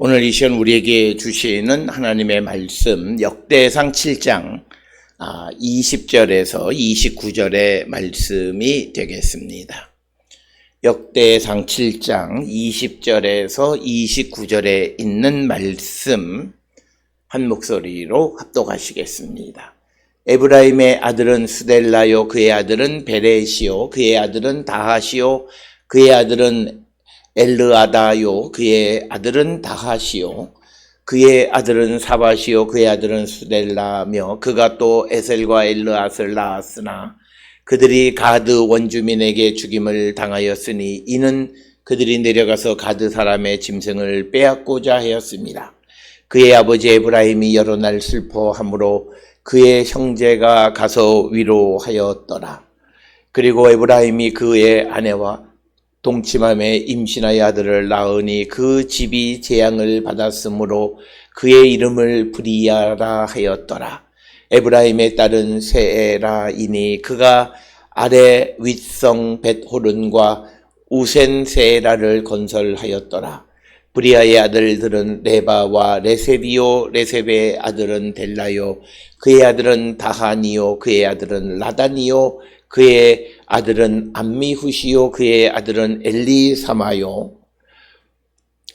오늘 이 시간 우리에게 주시는 하나님의 말씀 역대상 7장 20절에서 29절의 말씀이 되겠습니다. 역대상 7장 20절에서 29절에 있는 말씀 한 목소리로 합독하시겠습니다. 에브라임의 아들은 스델라요, 그의 아들은 베레시요, 그의 아들은 다하시요, 그의 아들은 엘르아다요, 그의 아들은 다하시요, 그의 아들은 사바시요, 그의 아들은 스델라며 그가 또 에셀과 엘르앗을 낳았으나 그들이 가드 원주민에게 죽임을 당하였으니 이는 그들이 내려가서 가드 사람의 짐승을 빼앗고자 하였습니다. 그의 아버지 에브라임이 여러 날 슬퍼하므로 그의 형제가 가서 위로하였더라. 그리고 에브라임이 그의 아내와 동침함에 임신하여 아들을 낳으니 그 집이 재앙을 받았으므로 그의 이름을 브리아라 하였더라. 에브라임의 딸은 세에라이니 그가 아래 윗성 벳호른과 우센 세에라를 건설하였더라. 브리아의 아들들은 레바와 레세비요, 레셉의 아들은 델라요, 그의 아들은 다하니요, 그의 아들은 라다니요, 그의 아들은 암미후시요, 그의 아들은 엘리사마요,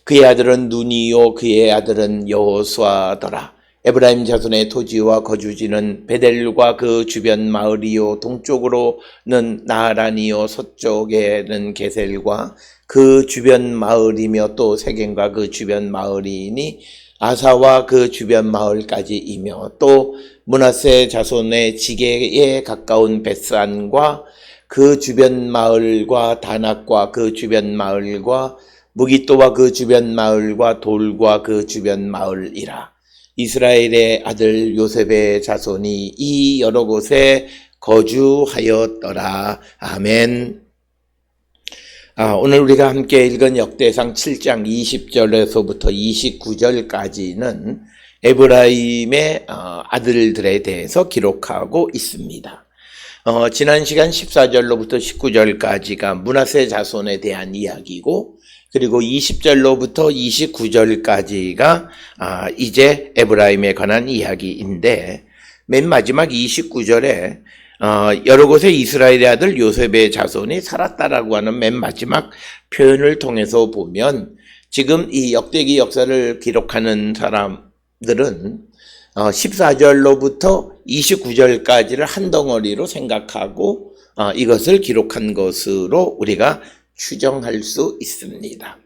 그의 아들은 누니요, 그의 아들은 여호수아더라. 에브라임 자손의 토지와 거주지는 베델과 그 주변 마을이요, 동쪽으로는 나하란이요, 서쪽에는 게셀과 그 주변 마을이며 또 세겜과 그 주변 마을이니 아사와 그 주변 마을까지이며 또 므낫세 자손의 지게에 가까운 벳산과 그 주변 마을과 다낙과 그 주변 마을과 무기또와 그 주변 마을과 돌과 그 주변 마을이라. 이스라엘의 아들 요셉의 자손이 이 여러 곳에 거주하였더라. 아멘. 오늘 우리가 함께 읽은 역대상 7장 20절에서부터 29절까지는 에브라임의 아들들에 대해서 기록하고 있습니다. 지난 시간 14절로부터 19절까지가 므낫세 자손에 대한 이야기고, 그리고 20절로부터 29절까지가 이제 에브라임에 관한 이야기인데, 맨 마지막 29절에 여러 곳에 이스라엘의 아들 요셉의 자손이 살았다라고 하는 맨 마지막 표현을 통해서 보면 지금 이 역대기 역사를 기록하는 사람들은 14절로부터 29절까지를 한 덩어리로 생각하고 이것을 기록한 것으로 우리가 추정할 수 있습니다.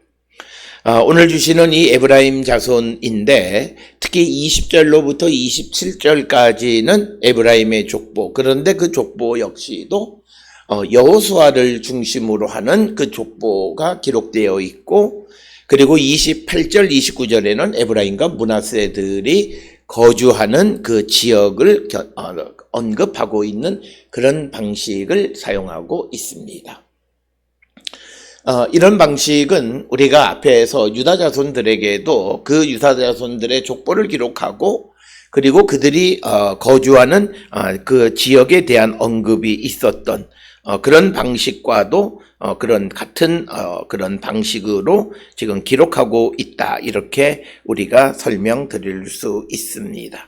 오늘 주시는 이 에브라임 자손인데 특히 20절로부터 27절까지는 에브라임의 족보, 그런데 그 족보 역시도 여호수아를 중심으로 하는 그 족보가 기록되어 있고, 그리고 28절, 29절에는 에브라임과 므낫세들이 거주하는 그 지역을 언급하고 있는 그런 방식을 사용하고 있습니다. 이런 방식은 우리가 앞에서 유다 자손들에게도 그 유다 자손들의 족보를 기록하고 그리고 그들이 거주하는 그 지역에 대한 언급이 있었던 그런 방식과도 그런 같은 그런 방식으로 지금 기록하고 있다, 이렇게 우리가 설명드릴 수 있습니다.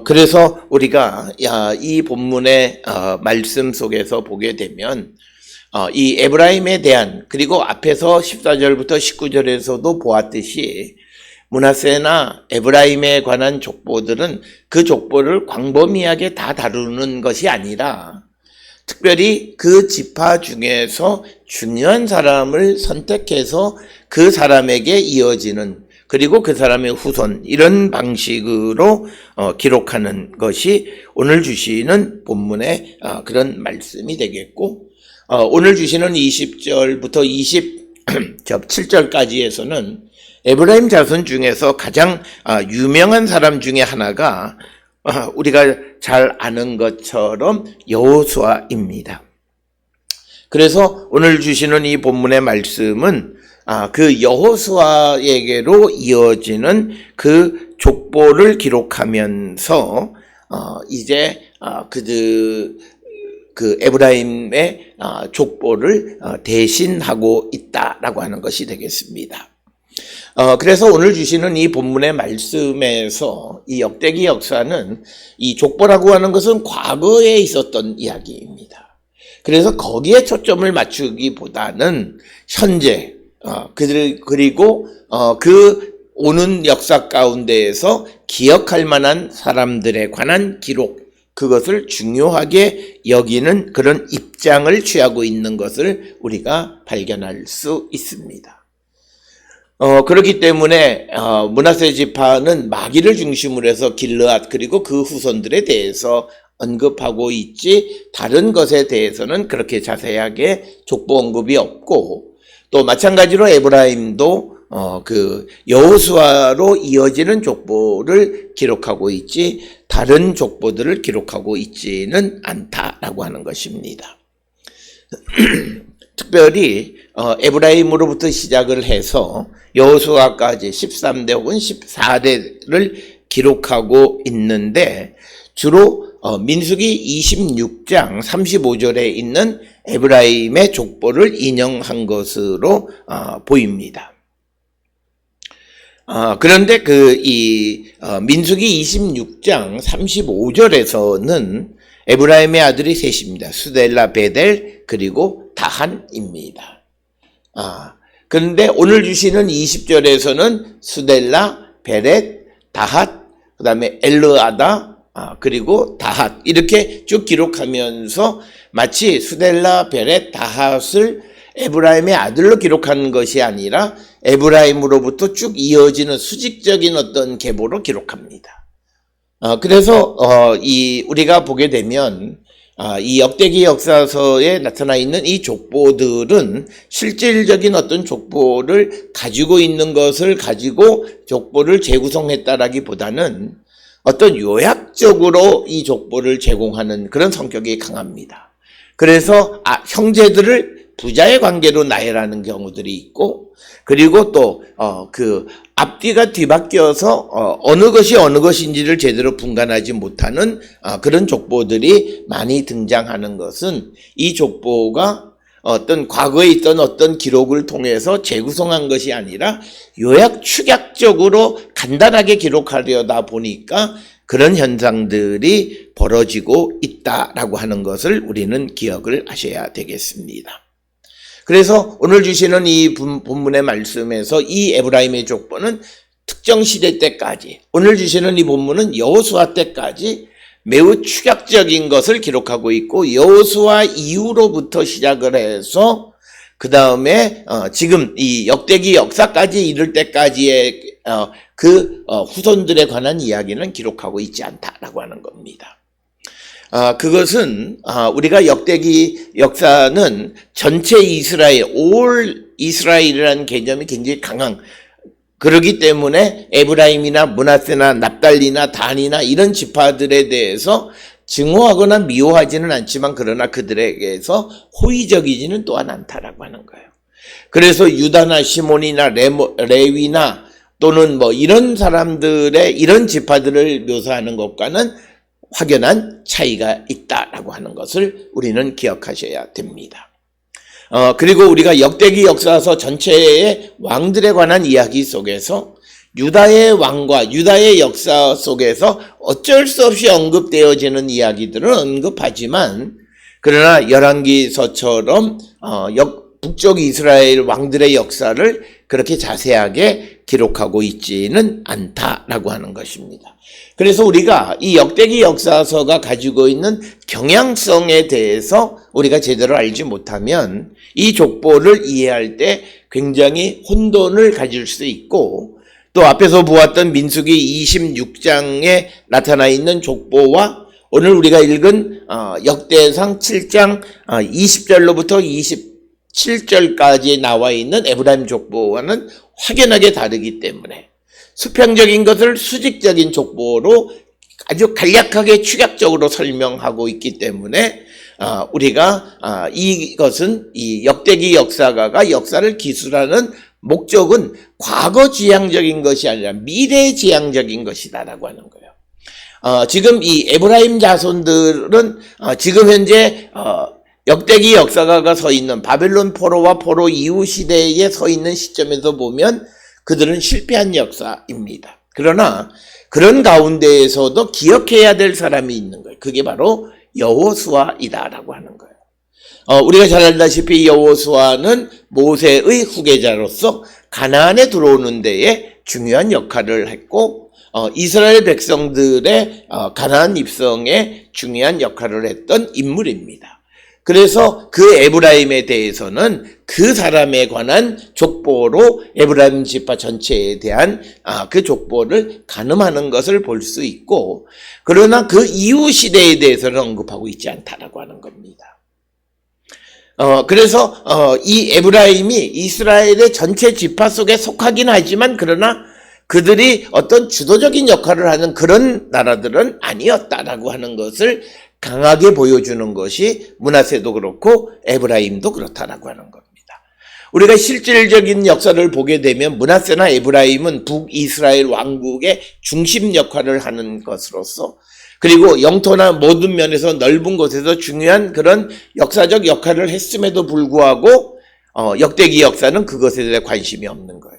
그래서 우리가 이 본문의 말씀 속에서 보게 되면 이 에브라임에 대한, 그리고 앞에서 14절부터 19절에서도 보았듯이 므낫세나 에브라임에 관한 족보들은 그 족보를 광범위하게 다 다루는 것이 아니라 특별히 그 지파 중에서 중요한 사람을 선택해서 그 사람에게 이어지는, 그리고 그 사람의 후손, 이런 방식으로 기록하는 것이 오늘 주시는 본문의 그런 말씀이 되겠고, 오늘 주시는 20절부터 27절까지에서는 에브라임 자손 중에서 가장 유명한 사람 중에 하나가 우리가 잘 아는 것처럼 여호수아입니다. 그래서 오늘 주시는 이 본문의 말씀은 그 여호수아에게로 이어지는 그 족보를 기록하면서 이제 그 에브라임의 족보를 대신하고 있다라고 하는 것이 되겠습니다. 그래서 오늘 주시는 이 본문의 말씀에서 이 역대기 역사는 이 족보라고 하는 것은 과거에 있었던 이야기입니다. 그래서 거기에 초점을 맞추기보다는 현재, 그리고 그 오는 역사 가운데에서 기억할 만한 사람들에 관한 기록, 그것을 중요하게 여기는 그런 입장을 취하고 있는 것을 우리가 발견할 수 있습니다. 그렇기 때문에 므낫세 지파는 마기를 중심으로 해서 길르앗 그리고 그 후손들에 대해서 언급하고 있지, 다른 것에 대해서는 그렇게 자세하게 족보 언급이 없고, 또 마찬가지로 에브라임도 그 여호수아로 이어지는 족보를 기록하고 있지 다른 족보들을 기록하고 있지는 않다라고 하는 것입니다. 특별히 에브라임으로부터 시작을 해서 여호수아까지 13대 혹은 14대를 기록하고 있는데, 주로 민수기 26장 35절에 있는 에브라임의 족보를 인용한 것으로 보입니다. 그런데 민수기 26장 35절에서는 에브라임의 아들이 셋입니다. 수델라, 베델, 그리고 다한입니다. 그런데 오늘 주시는 20절에서는 수델라, 베렛, 다핫, 그 다음에 엘르아다, 그리고 다핫, 이렇게 쭉 기록하면서 마치 수델라, 베렛, 다핫을 에브라임의 아들로 기록한 것이 아니라 에브라임으로부터 쭉 이어지는 수직적인 어떤 계보로 기록합니다. 그래서 우리가 보게 되면 이 역대기 역사서에 나타나 있는 이 족보들은 실질적인 어떤 족보를 가지고 있는 것을 가지고 족보를 재구성했다라기보다는 어떤 요약적으로 이 족보를 제공하는 그런 성격이 강합니다. 그래서 형제들을 부자의 관계로 나열하는 경우들이 있고, 그리고 또 그 앞뒤가 뒤바뀌어서 어느 것이 어느 것인지를 제대로 분간하지 못하는 그런 족보들이 많이 등장하는 것은 이 족보가 어떤 과거에 있던 어떤 기록을 통해서 재구성한 것이 아니라 요약 축약적으로 간단하게 기록하려다 보니까 그런 현상들이 벌어지고 있다라고 하는 것을 우리는 기억을 하셔야 되겠습니다. 그래서 오늘 주시는 이 본문의 말씀에서 이 에브라임의 족보는 특정 시대 때까지, 오늘 주시는 이 본문은 여호수아 때까지 매우 축약적인 것을 기록하고 있고, 여호수아 이후로부터 시작을 해서 그 다음에 지금 이 역대기 역사까지 이를 때까지의 후손들에 관한 이야기는 기록하고 있지 않다라고 하는 겁니다. 그것은 우리가 역대기 역사는 전체 이스라엘, 올 이스라엘이라는 개념이 굉장히 강한, 그러기 때문에 에브라임이나 므낫세나 납달리나 단이나 이런 지파들에 대해서 증오하거나 미워하지는 않지만 그러나 그들에게서 호의적이지는 또한 않다라고 하는 거예요. 그래서 유다나 시몬이나 레위나 또는 이런 사람들의 이런 지파들을 묘사하는 것과는 확연한 차이가 있다라고 하는 것을 우리는 기억하셔야 됩니다. 그리고 우리가 역대기 역사서 전체의 왕들에 관한 이야기 속에서 유다의 왕과 유다의 역사 속에서 어쩔 수 없이 언급되어지는 이야기들은 언급하지만, 그러나 열왕기서처럼 북쪽 이스라엘 왕들의 역사를 그렇게 자세하게 기록하고 있지는 않다라고 하는 것입니다. 그래서 우리가 이 역대기 역사서가 가지고 있는 경향성에 대해서 우리가 제대로 알지 못하면 이 족보를 이해할 때 굉장히 혼돈을 가질 수 있고, 또 앞에서 보았던 민수기 26장에 나타나 있는 족보와 오늘 우리가 읽은 역대상 7장 20절로부터 27절까지 나와 있는 에브라임 족보와는 확연하게 다르기 때문에 수평적인 것을 수직적인 족보로 아주 간략하게 축약적으로 설명하고 있기 때문에 우리가 이것은 이 역대기 역사가가 역사를 기술하는 목적은 과거 지향적인 것이 아니라 미래 지향적인 것이다라고 하는 거예요. 지금 이 에브라임 자손들은 지금 현재 역대기 역사가가 서 있는 바벨론 포로와 포로 이후 시대에 서 있는 시점에서 보면 그들은 실패한 역사입니다. 그러나 그런 가운데에서도 기억해야 될 사람이 있는 거예요. 그게 바로 여호수아이다라고 하는 거예요. 우리가 잘 알다시피 여호수아는 모세의 후계자로서 가나안에 들어오는 데에 중요한 역할을 했고 이스라엘 백성들의 가나안 입성에 중요한 역할을 했던 인물입니다. 그래서 그 에브라임에 대해서는 그 사람에 관한 족보로 에브라임 지파 전체에 대한 그 족보를 가늠하는 것을 볼 수 있고, 그러나 그 이후 시대에 대해서는 언급하고 있지 않다라고 하는 겁니다. 그래서 이 에브라임이 이스라엘의 전체 지파 속에 속하긴 하지만 그러나 그들이 어떤 주도적인 역할을 하는 그런 나라들은 아니었다라고 하는 것을 강하게 보여주는 것이 므낫세도 그렇고 에브라임도 그렇다라고 하는 겁니다. 우리가 실질적인 역사를 보게 되면 므낫세나 에브라임은 북이스라엘 왕국의 중심 역할을 하는 것으로서, 그리고 영토나 모든 면에서 넓은 곳에서 중요한 그런 역사적 역할을 했음에도 불구하고 역대기 역사는 그것에 대해 관심이 없는 거예요.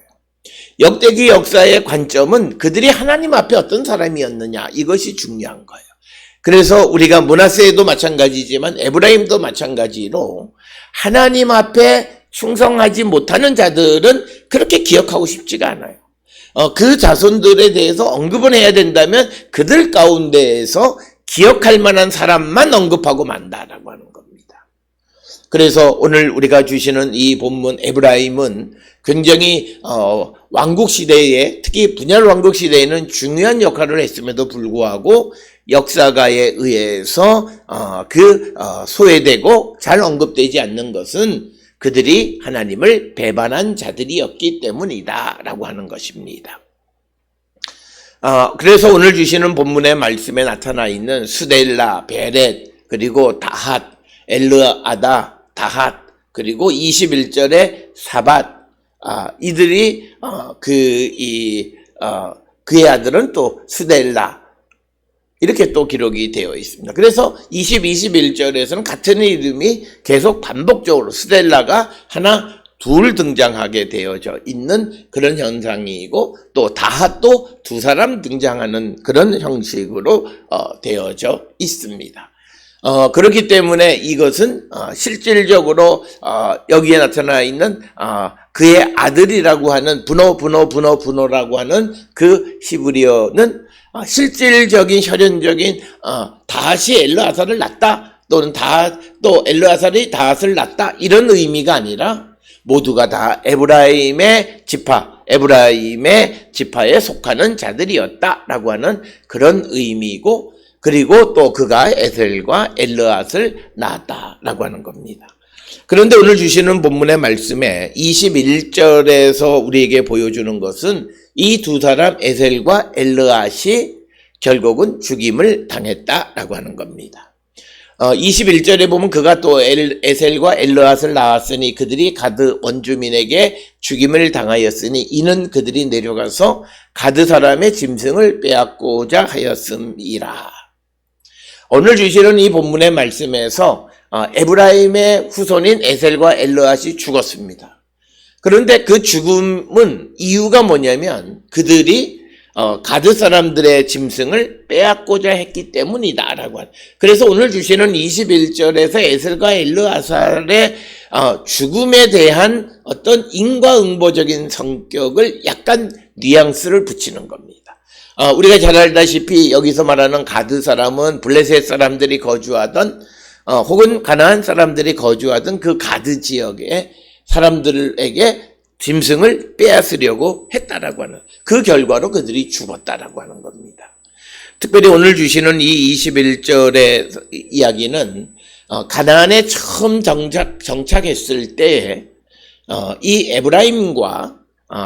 역대기 역사의 관점은 그들이 하나님 앞에 어떤 사람이었느냐, 이것이 중요한 거예요. 그래서 우리가 므낫세도 마찬가지지만 에브라임도 마찬가지로 하나님 앞에 충성하지 못하는 자들은 그렇게 기억하고 싶지가 않아요. 그 자손들에 대해서 언급은 해야 된다면 그들 가운데에서 기억할 만한 사람만 언급하고 만다라고 하는 겁니다. 그래서 오늘 우리가 주시는 이 본문 에브라임은 굉장히 왕국 시대에, 특히 분열 왕국 시대에는 중요한 역할을 했음에도 불구하고 역사가에 의해서 소외되고 잘 언급되지 않는 것은 그들이 하나님을 배반한 자들이었기 때문이다라고 하는 것입니다. 그래서 오늘 주시는 본문의 말씀에 나타나 있는 스델라, 베렛, 그리고 다핫, 엘르아다, 다핫, 그리고 21절에 사밧, 이들이 그의 아들은 또 스델라, 이렇게 또 기록이 되어 있습니다. 그래서 21절에서는 같은 이름이 계속 반복적으로 스델라가 하나, 둘 등장하게 되어져 있는 그런 현상이고, 또 다핫도 두 사람 등장하는 그런 형식으로 되어져 있습니다. 그렇기 때문에 이것은 실질적으로 여기에 나타나 있는 그의 아들이라고 하는 분노라고 하는 그 히브리어는 실질적인 혈연적인 다시 엘르아살을 낳다, 또는 또 엘르아살이 다hat을 낳다, 이런 의미가 아니라 모두가 다 에브라임의 지파에 속하는 자들이었다라고 하는 그런 의미이고, 그리고 또 그가 에셀과 엘르앗을 낳았다라고 하는 겁니다. 그런데 오늘 주시는 본문의 말씀에 21절에서 우리에게 보여주는 것은 이 두 사람 에셀과 엘르앗이 결국은 죽임을 당했다라고 하는 겁니다. 21절에 보면 그가 또 에셀과 엘르앗을 낳았으니 그들이 가드 원주민에게 죽임을 당하였으니 이는 그들이 내려가서 가드 사람의 짐승을 빼앗고자 하였음이라. 오늘 주시는 이 본문의 말씀에서 에브라임의 후손인 에셀과 엘르앗이 죽었습니다. 그런데 그 죽음은 이유가 뭐냐면 그들이 가드 사람들의 짐승을 빼앗고자 했기 때문이다라고 하는. 그래서 오늘 주시는 21절에서 에셀과 엘르아살의 죽음에 대한 어떤 인과응보적인 성격을 약간 뉘앙스를 붙이는 겁니다. 우리가 잘 알다시피 여기서 말하는 가드 사람은 블레셋 사람들이 거주하던 혹은 가나안 사람들이 거주하던 그 가드 지역의 사람들에게 짐승을 빼앗으려고 했다라고 하는, 그 결과로 그들이 죽었다라고 하는 겁니다. 특별히 오늘 주시는 이 21절의 이야기는 가나안에 처음 정착했을 때 이 에브라임과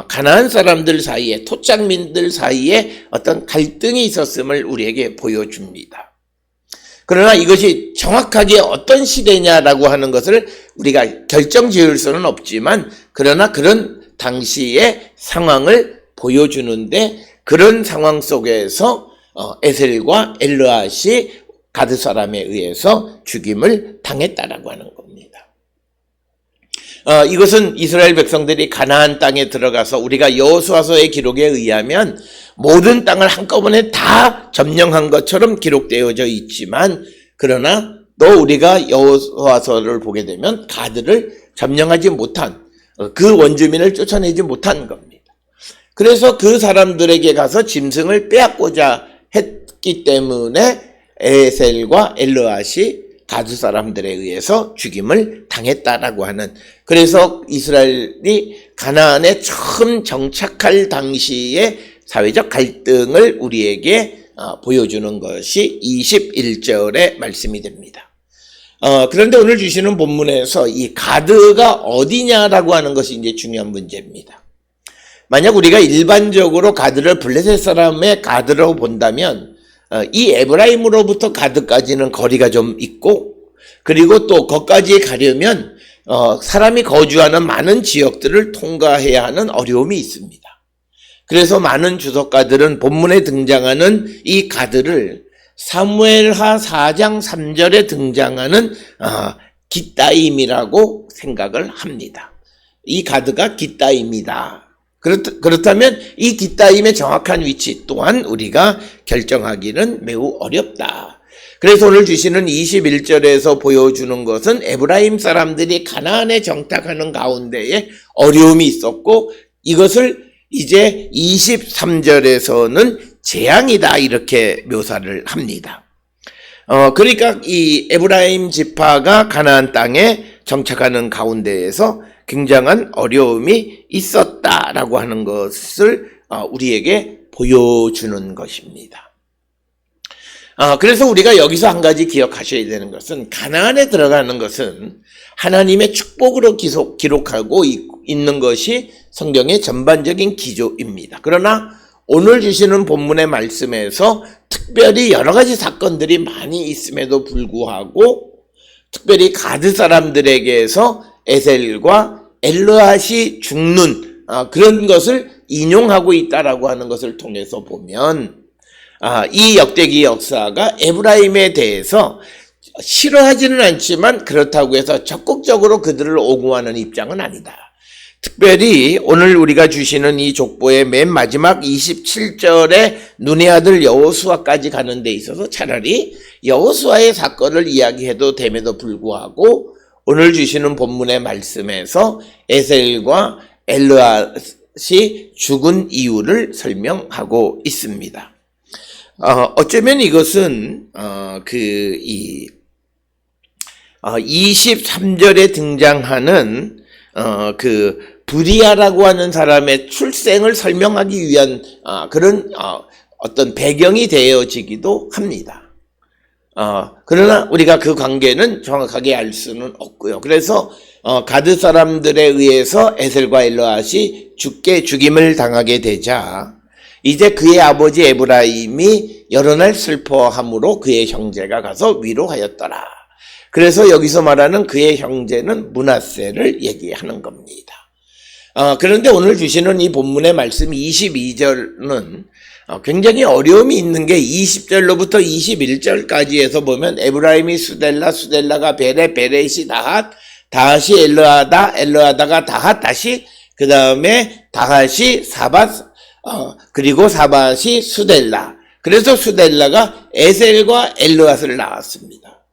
가나안 사람들 사이에, 토착민들 사이에 어떤 갈등이 있었음을 우리에게 보여줍니다. 그러나 이것이 정확하게 어떤 시대냐라고 하는 것을 우리가 결정 지을 수는 없지만, 그러나 그런 당시의 상황을 보여주는데, 그런 상황 속에서 에셀과 엘르앗이 가드 사람에 의해서 죽임을 당했다라고 하는 겁니다. 이것은 이스라엘 백성들이 가나안 땅에 들어가서 우리가 여호수아서의 기록에 의하면 모든 땅을 한꺼번에 다 점령한 것처럼 기록되어져 있지만, 그러나 또 우리가 여호수아서를 보게 되면 가드를 점령하지 못한, 그 원주민을 쫓아내지 못한 겁니다. 그래서 그 사람들에게 가서 짐승을 빼앗고자 했기 때문에 에셀과 엘르앗이 가드 사람들에 의해서 죽임을 당했다라고 하는, 그래서 이스라엘이 가나안에 처음 정착할 당시의 사회적 갈등을 우리에게 보여주는 것이 21절의 말씀이 됩니다. 그런데 오늘 주시는 본문에서 이 가드가 어디냐라고 하는 것이 이제 중요한 문제입니다. 만약 우리가 일반적으로 가드를 블레셋 사람의 가드라고 본다면 이 에브라임으로부터 가드까지는 거리가 좀 있고, 그리고 또 거기까지 가려면 사람이 거주하는 많은 지역들을 통과해야 하는 어려움이 있습니다. 그래서 많은 주석가들은 본문에 등장하는 이 가드를 사무엘하 4장 3절에 등장하는 깃다임이라고 생각을 합니다. 이 가드가 깃다임이다. 그렇다면 이 깃다임의 정확한 위치 또한 우리가 결정하기는 매우 어렵다. 그래서 오늘 주시는 21절에서 보여주는 것은 에브라임 사람들이 가나안에 정착하는 가운데에 어려움이 있었고, 이것을 이제 23절에서는 재앙이다 이렇게 묘사를 합니다. 그러니까 이 에브라임 지파가 가나안 땅에 정착하는 가운데에서 굉장한 어려움이 있었다라고 하는 것을 우리에게 보여주는 것입니다. 그래서 우리가 여기서 한 가지 기억하셔야 되는 것은, 가나안에 들어가는 것은 하나님의 축복으로 기록하고 있는 것이 성경의 전반적인 기조입니다. 그러나 오늘 주시는 본문의 말씀에서 특별히 여러 가지 사건들이 많이 있음에도 불구하고, 특별히 가드 사람들에게서 에셀과 엘르앗이 죽는 그런 것을 인용하고 있다라고 하는 것을 통해서 보면, 이 역대기 역사가 에브라임에 대해서 싫어하지는 않지만 그렇다고 해서 적극적으로 그들을 옹호하는 입장은 아니다. 특별히 오늘 우리가 주시는 이 족보의 맨 마지막 27절에 눈의 아들 여호수아까지 가는 데 있어서 차라리 여호수아의 사건을 이야기해도 됨에도 불구하고 오늘 주시는 본문의 말씀에서 에셀과 엘르앗이 죽은 이유를 설명하고 있습니다. 어쩌면 이것은 23절에 등장하는 브리아라고 하는 사람의 출생을 설명하기 위한 그런 어떤 배경이 되어지기도 합니다. 그러나 우리가 그 관계는 정확하게 알 수는 없고요. 그래서 가드 사람들에 의해서 에셀과 엘르앗이 죽임을 당하게 되자 이제 그의 아버지 에브라임이 여러 날 슬퍼함으로 그의 형제가 가서 위로하였더라. 그래서 여기서 말하는 그의 형제는 므낫세를 얘기하는 겁니다. 그런데 오늘 주시는 이 본문의 말씀 22절은 굉장히 어려움이 있는 게 20절로부터 21절까지 해서 보면 에브라임이 수델라가 베레, 베렛이 다핫, 다핫이 엘르아다, 엘르아다가 다핫, 다시 그 다음에 다핫이 사밧, 그리고 사밧이 수델라. 그래서 수델라가 에셀과 엘르앗을 낳았습니다.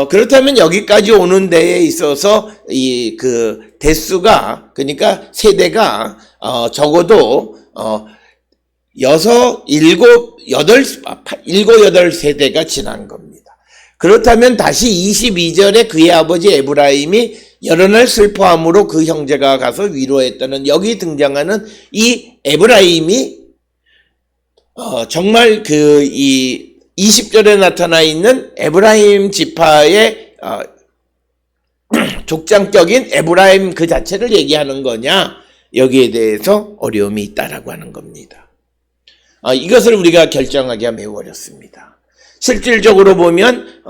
그렇다면 여기까지 오는 데에 있어서 대수가, 그러니까 세대가 적어도 7, 8세대가 지난 겁니다. 그렇다면 다시 22절에 그의 아버지 에브라임이 여러 날 슬퍼함으로 그 형제가 가서 위로했다는 여기 등장하는 이 에브라임이 정말 이 20절에 나타나 있는 에브라임 지파의 족장격인 에브라임 그 자체를 얘기하는 거냐, 여기에 대해서 어려움이 있다라고 하는 겁니다. 이것을 우리가 결정하기가 매우 어렵습니다. 실질적으로 보면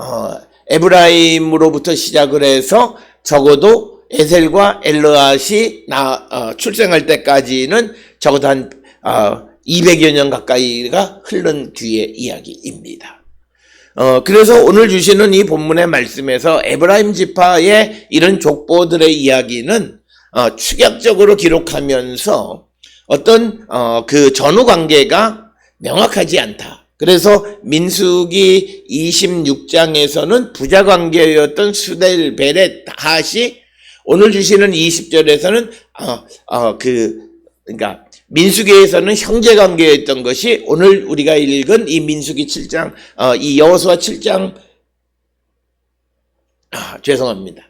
에브라임으로부터 시작을 해서 적어도 에셀과 엘르앗이 출생할 때까지는 적어도 한 200여 년 가까이가 흐른 뒤의 이야기입니다. 그래서 오늘 주시는 이 본문의 말씀에서 에브라임 지파의 이런 족보들의 이야기는 축약적으로 기록하면서 어떤 그 전후 관계가 명확하지 않다. 그래서 민수기 26장에서는 부자 관계였던 수델, 베렛, 핫이 오늘 주시는 20절에서는 그러니까 민수기에서는 형제 관계였던 것이 오늘 우리가 읽은 이 민수기 7장, 이 여호수아 7장, 죄송합니다.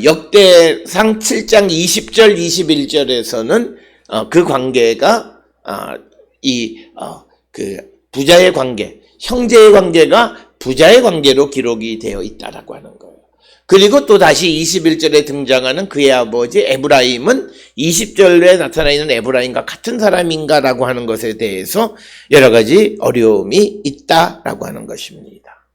역대상 7장 20절, 21절에서는 그 관계가 그 부자의 관계, 형제의 관계가 부자의 관계로 기록이 되어 있다라고 하는 거예요. 그리고 또 다시 21절에 등장하는 그의 아버지 에브라임은 20절에 나타나 있는 에브라임과 같은 사람인가라고 하는 것에 대해서 여러 가지 어려움이 있다라고 하는 것입니다.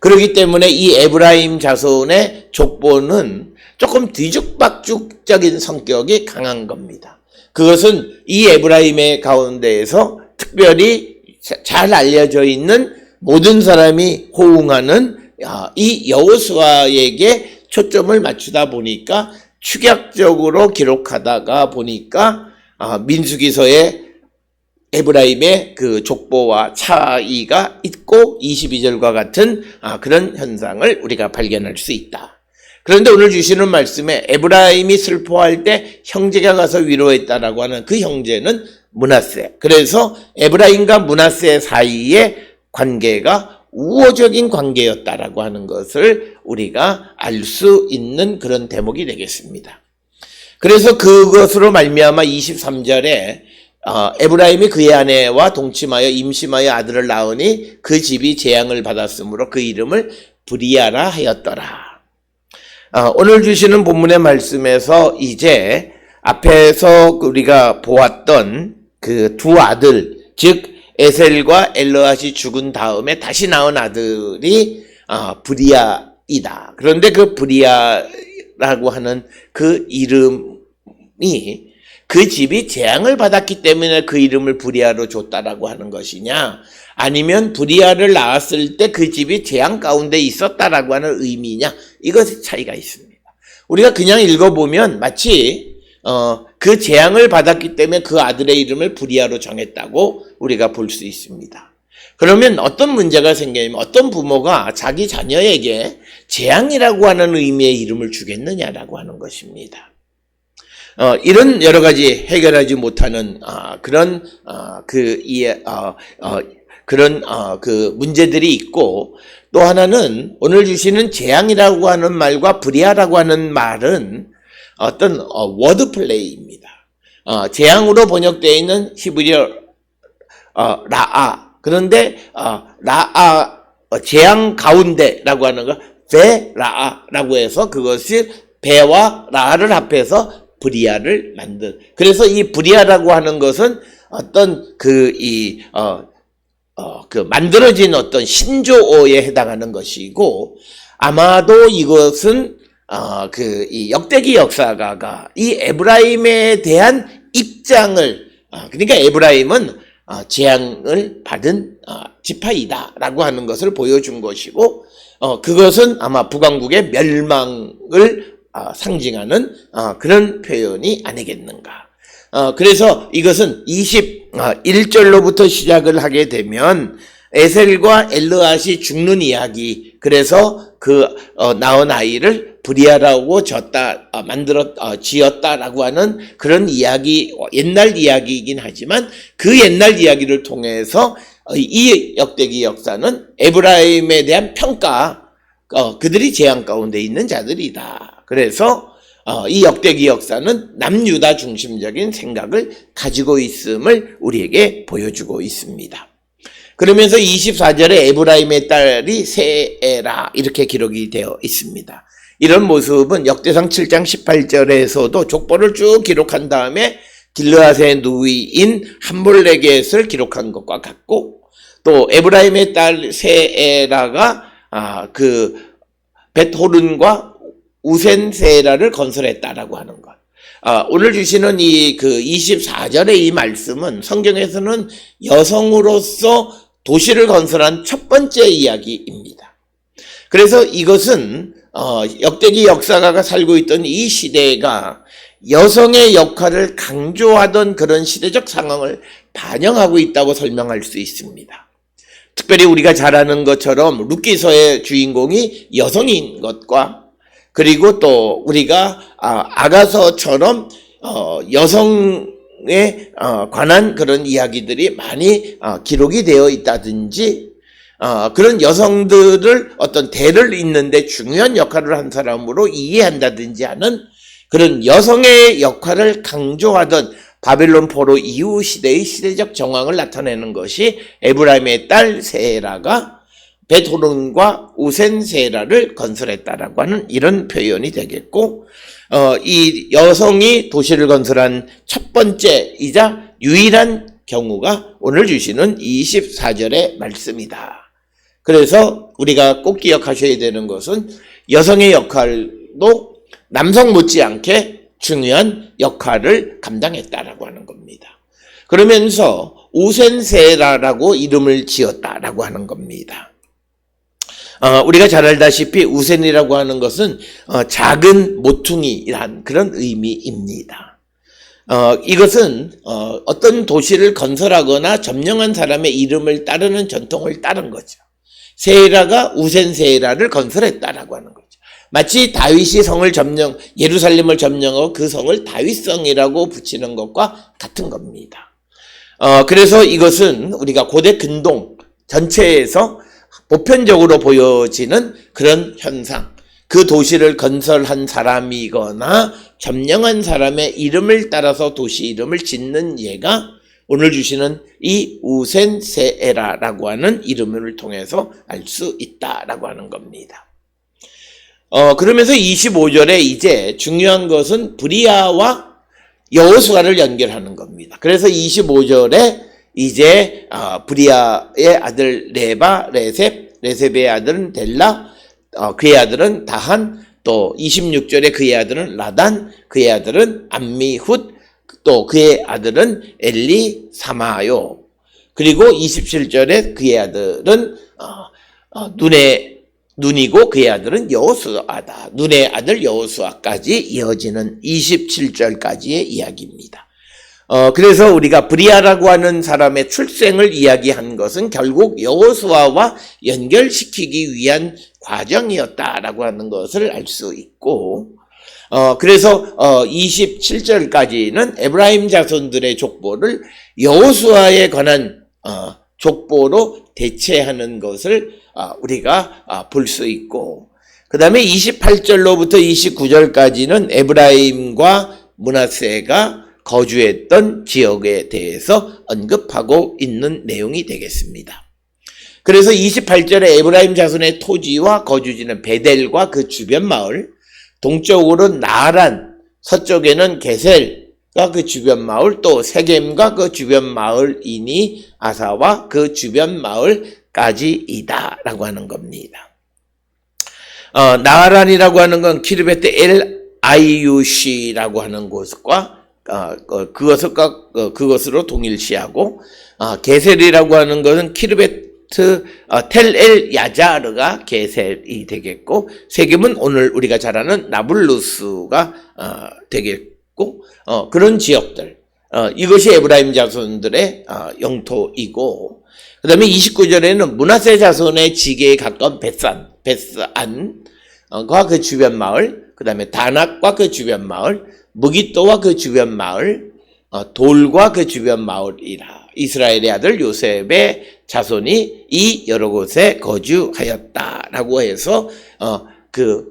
그렇기 때문에 이 에브라임 자손의 족보는 조금 뒤죽박죽적인 성격이 강한 겁니다. 그것은 이 에브라임의 가운데에서 특별히 잘 알려져 있는 모든 사람이 호응하는 이 여호수아에게 초점을 맞추다 보니까 축약적으로 기록하다가 보니까 민수기서에 에브라임의 그 족보와 차이가 있고 22절과 같은 그런 현상을 우리가 발견할 수 있다. 그런데 오늘 주시는 말씀에 에브라임이 슬퍼할 때 형제가 가서 위로했다라고 하는 그 형제는 므낫세. 그래서 에브라임과 므낫세 사이의 관계가 우호적인 관계였다라고 하는 것을 우리가 알 수 있는 그런 대목이 되겠습니다. 그래서 그것으로 말미암아 23절에 에브라임이 그의 아내와 동침하여 임심하여 아들을 낳으니 그 집이 재앙을 받았으므로 그 이름을 브리아라 하였더라. 오늘 주시는 본문의 말씀에서 이제 앞에서 우리가 보았던 그 두 아들, 즉 에셀과 엘르앗이 죽은 다음에 다시 낳은 아들이 브리아이다. 그런데 그 브리아라고 하는 그 이름이 그 집이 재앙을 받았기 때문에 그 이름을 브리아로 줬다라고 하는 것이냐, 아니면 브리아를 낳았을 때 그 집이 재앙 가운데 있었다라고 하는 의미냐, 이것의 차이가 있습니다. 우리가 그냥 읽어보면 마치 그 재앙을 받았기 때문에 그 아들의 이름을 브리아로 정했다고 우리가 볼 수 있습니다. 그러면 어떤 문제가 생기냐면 어떤 부모가 자기 자녀에게 재앙이라고 하는 의미의 이름을 주겠느냐라고 하는 것입니다. 이런 여러 가지 해결하지 못하는 그런 그 문제들이 있고, 또 하나는 오늘 주시는 재앙이라고 하는 말과 브리아라고 하는 말은 어떤 워드 플레이입니다. 재앙으로 번역되어 있는 히브리어 라아, 그런데 라아 재앙 가운데라고 하는 거 베라아라고 해서 그것이 베와 라아를 합해서 브리아를 만든. 그래서 이 브리아라고 하는 것은 어떤 만들어진 어떤 신조어에 해당하는 것이고, 아마도 이것은 이 역대기 역사가가 이 에브라임에 대한 입장을, 그러니까 에브라임은 재앙을 받은 지파이다라고 하는 것을 보여준 것이고, 그것은 아마 북왕국의 멸망을 상징하는 그런 표현이 아니겠는가. 그래서 이것은 21절로부터 시작을 하게 되면 에셀과 엘르앗이 죽는 이야기, 그래서 낳은 아이를 브리아라고 지었다라고 하는 그런 이야기, 옛날 이야기이긴 하지만 그 옛날 이야기를 통해서 이 역대기 역사는 에브라임에 대한 평가, 그들이 재앙 가운데 있는 자들이다. 그래서 이 역대기 역사는 남유다 중심적인 생각을 가지고 있음을 우리에게 보여주고 있습니다. 그러면서 24절에 에브라임의 딸이 세에라 이렇게 기록이 되어 있습니다. 이런 모습은 역대상 7장 18절에서도 족보를 쭉 기록한 다음에 길르앗의 누이인 함볼레겟을 기록한 것과 같고, 또 에브라임의 딸 세에라가 그 벳호른과 우센 세라를 건설했다라고 하는 것. 오늘 주시는 이 24절의 이 말씀은 성경에서는 여성으로서 도시를 건설한 첫 번째 이야기입니다. 그래서 이것은 역대기 역사가가 살고 있던 이 시대가 여성의 역할을 강조하던 그런 시대적 상황을 반영하고 있다고 설명할 수 있습니다. 특별히 우리가 잘 아는 것처럼 룻기서의 주인공이 여성인 것과 그리고 또 우리가 아가서처럼 여성에 관한 그런 이야기들이 많이 기록이 되어 있다든지 그런 여성들을 어떤 대를 잇는데 중요한 역할을 한 사람으로 이해한다든지 하는 그런 여성의 역할을 강조하던 바벨론 포로 이후 시대의 시대적 정황을 나타내는 것이 에브라임의 딸 세라가 벳호론과 우센 세라를 건설했다라고 하는 이런 표현이 되겠고, 이 여성이 도시를 건설한 첫 번째이자 유일한 경우가 오늘 주시는 24절의 말씀이다. 그래서 우리가 꼭 기억하셔야 되는 것은 여성의 역할도 남성 못지않게 중요한 역할을 감당했다라고 하는 겁니다. 그러면서 우센세라라고 이름을 지었다라고 하는 겁니다. 우리가 잘 알다시피 우센이라고 하는 것은 작은 모퉁이란 그런 의미입니다. 이것은 어떤 도시를 건설하거나 점령한 사람의 이름을 따르는 전통을 따른 거죠. 세라가 우센세라를 건설했다라고 하는 거죠. 마치 다윗이 예루살렘을 점령하고 그 성을 다윗성이라고 붙이는 것과 같은 겁니다. 그래서 이것은 우리가 고대 근동 전체에서 보편적으로 보여지는 그런 현상, 그 도시를 건설한 사람이거나 점령한 사람의 이름을 따라서 도시 이름을 짓는 예가 오늘 주시는 이 우센세에라라고 하는 이름을 통해서 알 수 있다라고 하는 겁니다. 그러면서 25절에 이제 중요한 것은 브리아와 여호수아를 연결하는 겁니다. 그래서 25절에 이제 브리아의 아들 레바, 레셉의 아들은 델라, 그의 아들은 다한, 또 26절에 그의 아들은 라단, 그의 아들은 암미훗, 또 그의 아들은 엘리 사마요. 그리고 27절에 그의 아들은 눈이고 그의 아들은 여호수아다. 눈의 아들 여호수아까지 이어지는 27절까지의 이야기입니다. 그래서 우리가 브리아라고 하는 사람의 출생을 이야기한 것은 결국 여호수아와 연결시키기 위한 과정이었다라고 하는 것을 알 수 있고, 그래서 27절까지는 에브라임 자손들의 족보를 여호수아에 관한 족보로 대체하는 것을 우리가 볼 수 있고, 그 다음에 28절로부터 29절까지는 에브라임과 므낫세가 거주했던 지역에 대해서 언급하고 있는 내용이 되겠습니다. 그래서 28절에 에브라임 자손의 토지와 거주지는 베델과 그 주변 마을, 동쪽으로는 나란, 서쪽에는 게셀과 그 주변 마을, 또 세겜과 그 주변 마을이니 아사와 그 주변 마을까지이다 라고 하는 겁니다. 나란이라고 하는 건 키르베트 엘 아이유시라고 하는 곳과 그것으로 동일시하고, 게셀이라고 하는 것은 키르베트 텔 엘 야자르가 게셀이 되겠고, 세겜은 오늘 우리가 잘 아는 나블루스가 되겠고, 그런 지역들, 이것이 에브라임 자손들의 영토이고, 그 다음에 29절에는 므낫세 자손의 지게에 가까운 벳안과 그 주변 마을, 그 다음에 다낙과 그 주변 마을, 무기또와 그 주변 마을, 돌과 그 주변 마을이라. 이스라엘의 아들 요셉의 자손이 이 여러 곳에 거주하였다라고 해서 그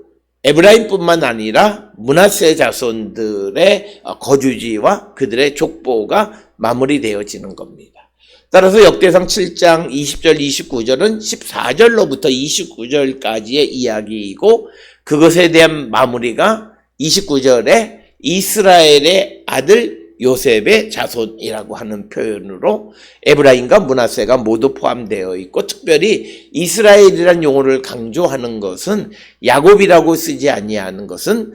에브라임뿐만 아니라 므낫세 자손들의 거주지와 그들의 족보가 마무리되어지는 겁니다. 따라서 역대상 7장 20절 29절은 14절로부터 29절까지의 이야기이고, 그것에 대한 마무리가 29절에 이스라엘의 아들 요셉의 자손이라고 하는 표현으로 에브라임과 므낫세가 모두 포함되어 있고, 특별히 이스라엘이라는 용어를 강조하는 것은, 야곱이라고 쓰지 아니하는 것은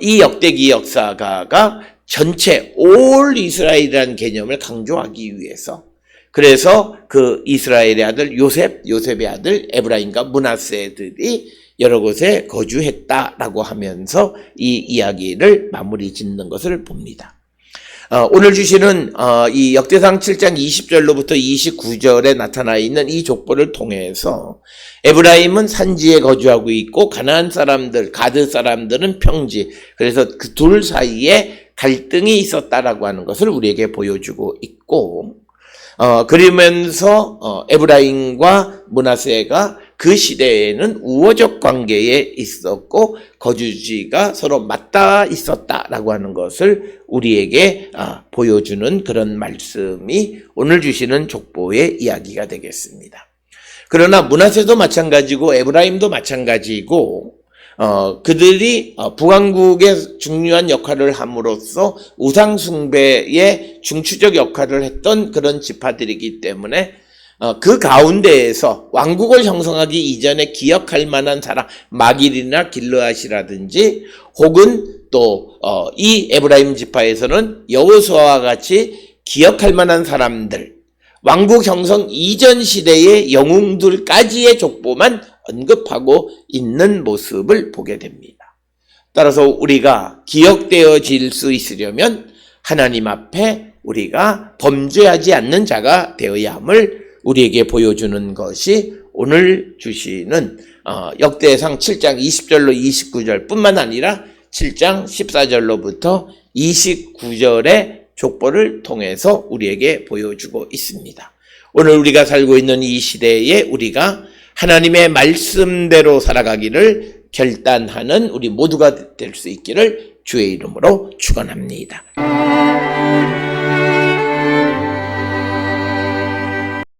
이 역대기 역사가가 전체 올 이스라엘이라는 개념을 강조하기 위해서, 그래서 그 이스라엘의 아들 요셉의 아들 에브라임과 므낫세들이 여러 곳에 거주했다라고 하면서 이 이야기를 마무리 짓는 것을 봅니다. 오늘 주시는 이 역대상 7장 20절로부터 29절에 나타나 있는 이 족보를 통해서 에브라임은 산지에 거주하고 있고 가나안 사람들, 가드 사람들은 평지, 그래서 그 둘 사이에 갈등이 있었다라고 하는 것을 우리에게 보여주고 있고, 그러면서 에브라임과 므낫세가 그 시대에는 우호적 관계에 있었고 거주지가 서로 맞닿아 있었다라고 하는 것을 우리에게 보여주는 그런 말씀이 오늘 주시는 족보의 이야기가 되겠습니다. 그러나 므낫세도 마찬가지고 에브라임도 마찬가지고 그들이 북왕국의 중요한 역할을 함으로써 우상 숭배의 중추적 역할을 했던 그런 지파들이기 때문에 그 가운데에서 왕국을 형성하기 이전에 기억할 만한 사람, 마길이나 길르앗이라든지 혹은 또 이 에브라임 지파에서는 여호수아와 같이 기억할 만한 사람들, 왕국 형성 이전 시대의 영웅들까지의 족보만 언급하고 있는 모습을 보게 됩니다. 따라서 우리가 기억되어질 수 있으려면 하나님 앞에 우리가 범죄하지 않는 자가 되어야 함을 우리에게 보여주는 것이 오늘 주시는 역대상 7장 20절로 29절 뿐만 아니라 7장 14절로부터 29절의 족보를 통해서 우리에게 보여주고 있습니다. 오늘 우리가 살고 있는 이 시대에 우리가 하나님의 말씀대로 살아가기를 결단하는 우리 모두가 될 수 있기를 주의 이름으로 축원합니다.